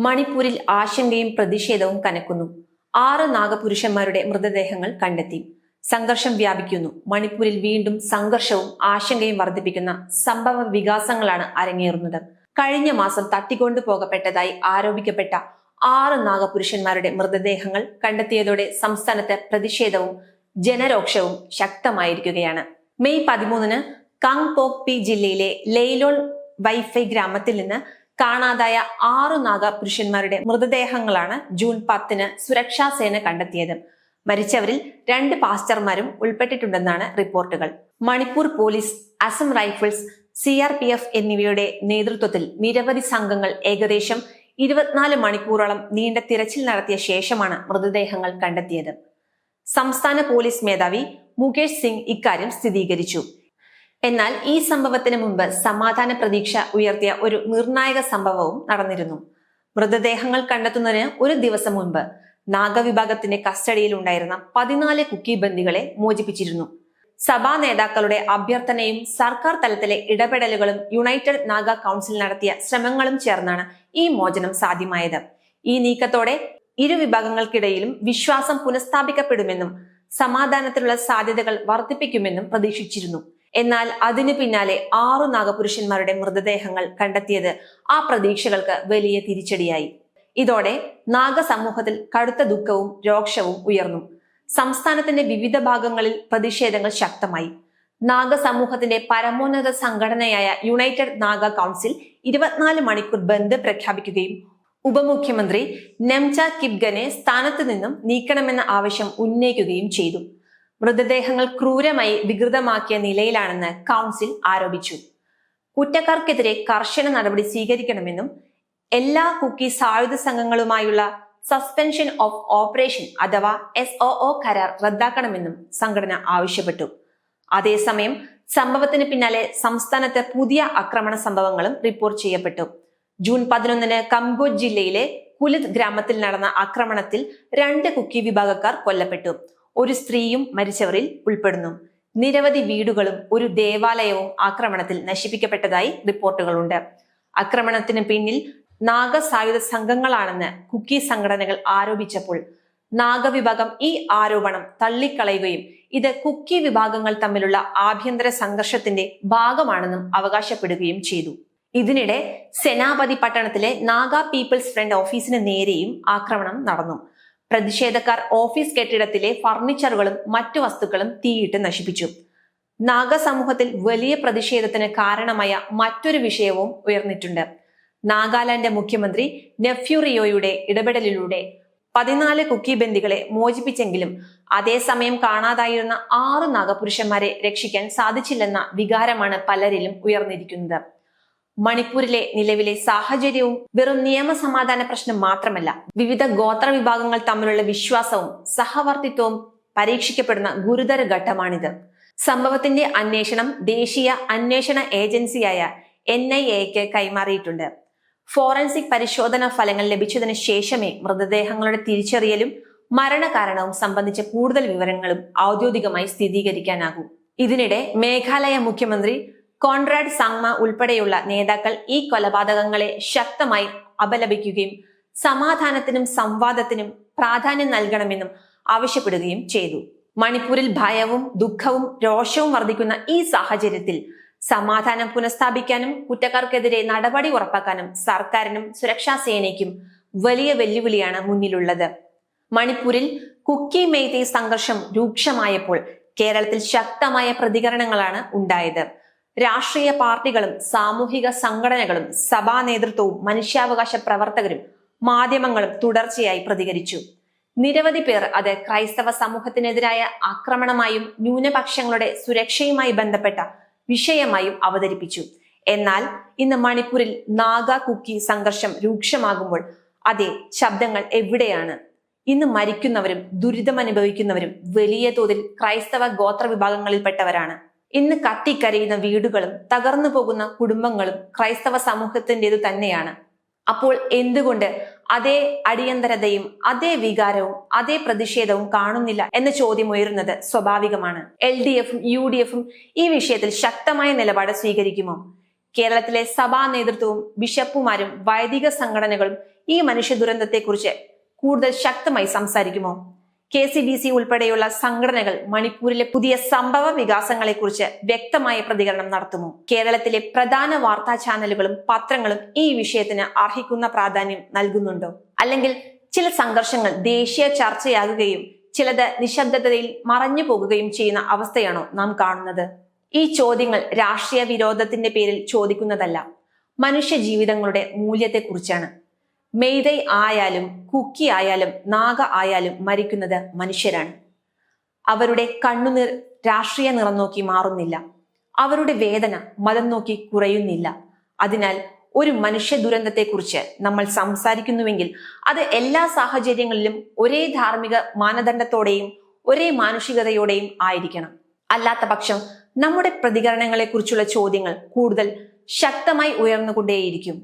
മണിപ്പൂരിൽ ആശങ്കയും പ്രതിഷേധവും കനക്കുന്നു. 6 നാഗപുരുഷന്മാരുടെ മൃതദേഹങ്ങൾ കണ്ടെത്തി. സംഘർഷം വ്യാപിക്കുന്നു. മണിപ്പൂരിൽ വീണ്ടും സംഘർഷവും ആശങ്കയും വർദ്ധിപ്പിക്കുന്ന സംഭവ വികാസങ്ങളാണ് അരങ്ങേറുന്നത്. കഴിഞ്ഞ മാസം തട്ടിക്കൊണ്ടുപോകപ്പെട്ടതായി ആരോപിക്കപ്പെട്ട 6 നാഗപുരുഷന്മാരുടെ മൃതദേഹങ്ങൾ കണ്ടെത്തിയതോടെ സംസ്ഥാനത്ത് പ്രതിഷേധവും ജനരോക്ഷവും ശക്തമായിരിക്കുകയാണ്. മെയ് 13 കാങ്പോക്പി ജില്ലയിലെ ലെയ്ലോൾ വൈഫൈ ഗ്രാമത്തിൽ നിന്ന് കാണാതായ 6 നാഗപുരുഷന്മാരുടെ മൃതദേഹങ്ങളാണ് ജൂൺ 10 സുരക്ഷാ സേന കണ്ടെത്തിയത്. മരിച്ചവരിൽ 2 പാസ്റ്റർമാരും ഉൾപ്പെട്ടിട്ടുണ്ടെന്നാണ് റിപ്പോർട്ടുകൾ. Manipur police, Assam rifles, CRPF എന്നിവയുടെ നേതൃത്വത്തിൽ നിരവധി സംഘങ്ങൾ ഏകദേശം 24 മണിക്കൂറോളം നീണ്ട തിരച്ചിൽ നടത്തിയ ശേഷമാണ് മൃതദേഹങ്ങൾ കണ്ടെത്തിയത്. സംസ്ഥാന പോലീസ് മേധാവി മുകേഷ് സിംഗ് ഇക്കാര്യം സ്ഥിരീകരിച്ചു. എന്നാൽ ഈ സംഭവത്തിന് മുമ്പ് സമാധാന പ്രതീക്ഷ ഉയർത്തിയ ഒരു നിർണായക സംഭവവും നടന്നിരുന്നു. മൃതദേഹങ്ങൾ കണ്ടെത്തുന്നതിന് ഒരു ദിവസം മുൻപ് നാഗവിഭാഗത്തിന്റെ കസ്റ്റഡിയിൽ ഉണ്ടായിരുന്ന 14 കുക്കി ബന്ദികളെ മോചിപ്പിച്ചിരുന്നു. സഭാ നേതാക്കളുടെ അഭ്യർത്ഥനയും സർക്കാർ തലത്തിലെ ഇടപെടലുകളും യുണൈറ്റഡ് നാഗ കൗൺസിൽ നടത്തിയ ശ്രമങ്ങളും ചേർന്നാണ് ഈ മോചനം സാധ്യമായത്. ഈ നീക്കത്തോടെ ഇരു വിഭാഗങ്ങൾക്കിടയിലും വിശ്വാസം പുനഃസ്ഥാപിക്കപ്പെടുമെന്നും സമാധാനത്തിനുള്ള സാധ്യതകൾ വർദ്ധിപ്പിക്കുമെന്നും പ്രതീക്ഷിച്ചിരുന്നു. എന്നാൽ അതിനു പിന്നാലെ 6 നാഗപുരുഷന്മാരുടെ മൃതദേഹങ്ങൾ കണ്ടെത്തിയത് ആ പ്രതീക്ഷകൾക്ക് വലിയ തിരിച്ചടിയായി. ഇതോടെ നാഗ സമൂഹത്തിൽ കടുത്ത ദുഃഖവും രോക്ഷവും ഉയർന്നു. സംസ്ഥാനത്തിന്റെ വിവിധ ഭാഗങ്ങളിൽ പ്രതിഷേധങ്ങൾ ശക്തമായി. നാഗ സമൂഹത്തിന്റെ പരമോന്നത സംഘടനയായ യുണൈറ്റഡ് നാഗ കൗൺസിൽ 24 മണിക്കൂർ ബന്ദ് പ്രഖ്യാപിക്കുകയും ഉപമുഖ്യമന്ത്രി നെംച കിപ്ഗനെ സ്ഥാനത്ത് നിന്നും നീക്കണമെന്ന ആവശ്യം ഉന്നയിക്കുകയും ചെയ്തു. മൃതദേഹങ്ങൾ ക്രൂരമായി വികൃതമാക്കിയ നിലയിലാണെന്ന് കൗൺസിൽ ആരോപിച്ചു. കുറ്റക്കാർക്കെതിരെ കർശന നടപടി സ്വീകരിക്കണമെന്നും എല്ലാ കുക്കി സായുധ സംഘങ്ങളുമായുള്ള സസ്പെൻഷൻ ഓഫ് ഓപ്പറേഷൻ അഥവാ SOO കരാർ റദ്ദാക്കണമെന്നും സംഘടന ആവശ്യപ്പെട്ടു. അതേസമയം സംഭവത്തിന് പിന്നാലെ സംസ്ഥാനത്ത് പുതിയ ആക്രമണ സംഭവങ്ങളും റിപ്പോർട്ട് ചെയ്യപ്പെട്ടു. ജൂൺ 11 കംബോജ് ജില്ലയിലെ കുലിത് ഗ്രാമത്തിൽ നടന്ന ആക്രമണത്തിൽ 2 കുക്കി വിഭാഗക്കാർ കൊല്ലപ്പെട്ടു. ഒരു സ്ത്രീയും മരിച്ചവരിൽ ഉൾപ്പെടുന്നു. നിരവധി വീടുകളും ഒരു ദേവാലയവും ആക്രമണത്തിൽ നശിപ്പിക്കപ്പെട്ടതായി റിപ്പോർട്ടുകളുണ്ട്. ആക്രമണത്തിന് പിന്നിൽ നാഗ സായുധ സംഘങ്ങളാണെന്ന് കുക്കി സംഘടനകൾ ആരോപിച്ചപ്പോൾ നാഗവിഭാഗം ഈ ആരോപണം തള്ളിക്കളയുകയും ഇത് കുക്കി വിഭാഗങ്ങൾ തമ്മിലുള്ള ആഭ്യന്തര സംഘർഷത്തിന്റെ ഭാഗമാണെന്നും അവകാശപ്പെടുകയും ചെയ്തു. ഇതിനിടെ സെനാപതി പട്ടണത്തിലെ നാഗ പീപ്പിൾസ് ഫ്രണ്ട് ഓഫീസിന് നേരെയും ആക്രമണം നടന്നു. പ്രതിഷേധക്കാർ ഓഫീസ് കെട്ടിടത്തിലെ ഫർണിച്ചറുകളും മറ്റു വസ്തുക്കളും തീയിട്ട് നശിപ്പിച്ചു. നാഗ സമൂഹത്തിൽ വലിയ പ്രതിഷേധത്തിന് കാരണമായ മറ്റൊരു വിഷയവും ഉയർന്നിട്ടുണ്ട്. നാഗാലാൻഡ് മുഖ്യമന്ത്രി നെഫ്യൂ റിയോയുടെ ഇടപെടലിലൂടെ 14 കുക്കി ബന്ദികളെ മോചിപ്പിച്ചെങ്കിലും അതേസമയം കാണാതായിരുന്ന 6 നാഗപുരുഷന്മാരെ രക്ഷിക്കാൻ സാധിച്ചില്ലെന്ന വികാരമാണ് പലരിലും ഉയർന്നിരിക്കുന്നത്. മണിപ്പൂരിലെ നിലവിലെ സാഹചര്യവും വെറും നിയമസമാധാന പ്രശ്നം മാത്രമല്ല, വിവിധ ഗോത്ര വിഭാഗങ്ങൾ തമ്മിലുള്ള വിശ്വാസവും സഹവർത്തിത്വവും പരീക്ഷിക്കപ്പെടുന്ന ഗുരുതര ഘട്ടമാണിത്. സംഭവത്തിന്റെ അന്വേഷണം ദേശീയ അന്വേഷണ ഏജൻസിയായ NIAക്ക് കൈമാറിയിട്ടുണ്ട്. ഫോറൻസിക് പരിശോധനാ ഫലങ്ങൾ ലഭിച്ചതിന് ശേഷമേ മൃതദേഹങ്ങളുടെ തിരിച്ചറിയലും മരണകാരണവും സംബന്ധിച്ച കൂടുതൽ വിവരങ്ങളും ഔദ്യോഗികമായി സ്ഥിരീകരിക്കാനാകൂ. ഇതിനിടെ മേഘാലയ മുഖ്യമന്ത്രി കോൺറാഡ് സാങ്മ ഉൾപ്പെടെയുള്ള നേതാക്കൾ ഈ കൊലപാതകങ്ങളെ ശക്തമായി അപലപിക്കുകയും സമാധാനത്തിനും സംവാദത്തിനും പ്രാധാന്യം നൽകണമെന്നും ആവശ്യപ്പെടുകയും ചെയ്തു. മണിപ്പൂരിൽ ഭയവും ദുഃഖവും രോഷവും വർദ്ധിക്കുന്ന ഈ സാഹചര്യത്തിൽ സമാധാനം പുനഃസ്ഥാപിക്കാനും കുറ്റക്കാർക്കെതിരെ നടപടി ഉറപ്പാക്കാനും സർക്കാരിനും സുരക്ഷാ സേനയ്ക്കും വലിയ വെല്ലുവിളിയാണ് മുന്നിലുള്ളത്. മണിപ്പൂരിൽ കുക്കി മെയ്തേ സംഘർഷം രൂക്ഷമായപ്പോൾ കേരളത്തിൽ ശക്തമായ പ്രതികരണങ്ങളാണ് ഉണ്ടായത്. രാഷ്ട്രീയ പാർട്ടികളും സാമൂഹിക സംഘടനകളും സഭാ നേതൃത്വവും മനുഷ്യാവകാശ പ്രവർത്തകരും മാധ്യമങ്ങളും തുടർച്ചയായി പ്രതികരിച്ചു. നിരവധി പേർ അത് ക്രൈസ്തവ സമൂഹത്തിനെതിരായ ആക്രമണമായും ന്യൂനപക്ഷങ്ങളുടെ സുരക്ഷയുമായി ബന്ധപ്പെട്ട വിഷയമായും അവതരിപ്പിച്ചു. എന്നാൽ ഇന്ന് മണിപ്പൂരിൽ നാഗ കുക്കി സംഘർഷം രൂക്ഷമാകുമ്പോൾ അതേ ശബ്ദങ്ങൾ എവിടെയാണ്? ഇന്ന് മരിക്കുന്നവരും ദുരിതമനുഭവിക്കുന്നവരും വലിയ തോതിൽ ക്രൈസ്തവ ഗോത്ര വിഭാഗങ്ങളിൽപ്പെട്ടവരാണ്. ഇന്ന് കത്തിക്കരയുന്ന വീടുകളും തകർന്നു പോകുന്ന കുടുംബങ്ങളും ക്രൈസ്തവ സമൂഹത്തിൻ്റെതു തന്നെയാണ്. അപ്പോൾ എന്തുകൊണ്ട് അതേ അടിയന്തരതയും അതേ വികാരവും അതേ പ്രതിഷേധവും കാണുന്നില്ല എന്ന ചോദ്യം ഉയരുന്നത് സ്വാഭാവികമാണ്. LDFും UDFും ഈ വിഷയത്തിൽ ശക്തമായ നിലപാട് സ്വീകരിക്കുമോ? കേരളത്തിലെ സഭാ നേതൃത്വവും ബിഷപ്പുമാരും വൈദിക സംഘടനകളും ഈ മനുഷ്യ ദുരന്തത്തെക്കുറിച്ച് കൂടുതൽ ശക്തമായി സംസാരിക്കുമോ? KCBC ഉൾപ്പെടെയുള്ള സംഘടനകൾ മണിപ്പൂരിലെ പുതിയ സംഭവ വികാസങ്ങളെക്കുറിച്ച് വ്യക്തമായ പ്രതികരണം നടത്തുമോ? കേരളത്തിലെ പ്രധാന വാർത്താ ചാനലുകളും പത്രങ്ങളും ഈ വിഷയത്തിന് അർഹിക്കുന്ന പ്രാധാന്യം നൽകുന്നുണ്ടോ? അല്ലെങ്കിൽ ചില സംഘർഷങ്ങൾ ദേശീയ ചർച്ചയാകുകയും ചിലത് നിശബ്ദതയിൽ മറഞ്ഞു പോകുകയും ചെയ്യുന്ന അവസ്ഥയാണോ നാം കാണുന്നത്? ഈ ചോദ്യങ്ങൾ രാഷ്ട്രീയ വിരോധത്തിന്റെ പേരിൽ ചോദിക്കുന്നതല്ല, മനുഷ്യ ജീവിതങ്ങളുടെ മൂല്യത്തെക്കുറിച്ചാണ്. മെയ്തൈ ആയാലും കുക്കി ആയാലും നാഗ ആയാലും മരിക്കുന്നത് മനുഷ്യരാണ്. അവരുടെ കണ്ണുനീർ രാഷ്ട്രീയ നിറം നോക്കി മാറുന്നില്ല. അവരുടെ വേദന മതം നോക്കി കുറയുന്നില്ല. അതിനാൽ ഒരു മനുഷ്യ ദുരന്തത്തെക്കുറിച്ച് നമ്മൾ സംസാരിക്കുന്നുവെങ്കിൽ അത് എല്ലാ സാഹചര്യങ്ങളിലും ഒരേ ധാർമ്മിക മാനദണ്ഡത്തോടെയും ഒരേ മാനുഷികതയോടെയും ആയിരിക്കണം. അല്ലാത്ത പക്ഷം നമ്മുടെ പ്രതികരണങ്ങളെക്കുറിച്ചുള്ള ചോദ്യങ്ങൾ കൂടുതൽ ശക്തമായി ഉയർന്നുകൊണ്ടേയിരിക്കും.